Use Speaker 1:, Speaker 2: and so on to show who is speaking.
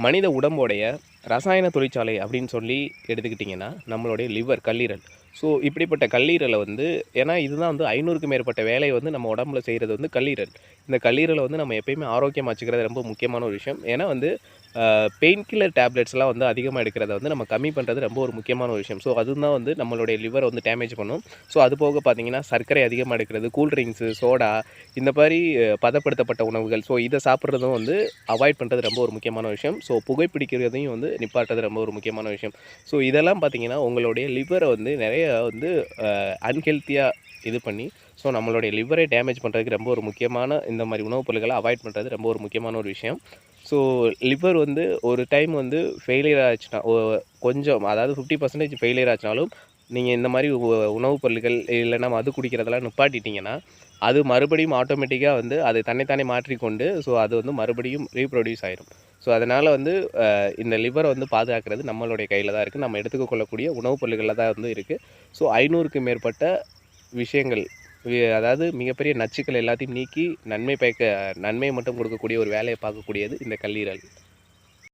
Speaker 1: மனித உடம்போடைய ரசாயன தொழிற்சாலை அப்படின்னு சொல்லி எடுத்துக்கிட்டிங்கன்னா, நம்மளுடைய லிவர், கல்லீரல். ஸோ இப்படிப்பட்ட கல்லீரல வந்து ஏன்னா இதுதான் வந்து 500க்கும் மேற்பட்ட வேலைய வந்து நம்ம உடம்புல செய்றது வந்து கல்லீரல். இந்த கல்லீரல வந்து நம்ம எப்பயுமே ஆரோக்கியமா வச்சுக்கிறது ரொம்ப முக்கியமான ஒரு விஷயம். ஏன்னா வந்து பெயின் கில்லர் டேப்லெட்ஸ்லாம் வந்து அதிகமா எடுக்கிறத வந்து நம்ம கம்மி பண்ணுறது ரொம்ப ஒரு முக்கியமான ஒரு விஷயம். ஸோ அதுதான் வந்து நம்மளுடைய லிவர வந்து டேமேஜ் பண்ணும். ஸோ அது போக பார்த்தீங்கன்னா, சர்க்கரை அதிகமா எடுக்கிறது, கூல் ட்ரிங்க்ஸு, சோடா இந்த மாரி பதப்படுத்தப்பட்ட உணவுகள். ஸோ இத சாப்பிடுறதும் வந்து அவாய்ட் பண்ணுறது ரொம்ப ஒரு முக்கியமான விஷயம். ஸோ புகைப்பிடிக்கிறதையும் வந்து நிப்பாட்டுறது ரொம்ப ஒரு முக்கியமான விஷயம். ஸோ இதெல்லாம் பார்த்தீங்கன்னா, உங்களுடைய லிவர வந்து நெறைய வந்து அன்ஹெல்த்தியா இது பண்ணி, ஸோ நம்மளுடைய லிவரே டேமேஜ் பண்ணுறதுக்கு ரொம்ப ஒரு முக்கியமான இந்த மாரி உணவு பொருட்கள அவாய்ட் பண்ணுறது ரொம்ப ஒரு முக்கியமான ஒரு விஷயம். ஸோ லிவர் வந்து ஒரு டைம் வந்து ஃபெயிலியர் ஆச்சுன்னா, கொஞ்சம் அதாவது 50% ஃபெயிலியர் ஆச்சுனாலும், நீங்க இந்த மாரி உணவு பொருட்கள் இல்லன்னா மது குடிக்கிறதெல்லாம் நிப்பாட்டிட்டீங்கன்னா, அது மறுபடியும் ஆட்டோமேட்டிக்கா வந்து அது தன்னை தானே மாற்றிக்கொண்டு, ஸோ அது வந்து மறுபடியும் ரீப்ரொடியூஸ் ஆயிரும். ஸோ அதனால வந்து இந்த லிவர வந்து பாதுகாக்கிறது நம்மளுடைய கையில தான் இருக்கு. நம்ம எடுத்துக்க கொள்ளக்கூடிய உணவு பொருள்கள்ல தான் வந்து இருக்கு. ஸோ 500க்கும் மேற்பட்ட விஷயங்கள் அதாவது மிகப்பெரிய நச்சுக்கள் எல்லாத்தையும் நீக்கி நன்மை மட்டும் கொடுக்கக்கூடிய ஒரு வேலைய பார்க்கக்கூடியது இந்த கல்லீரல்.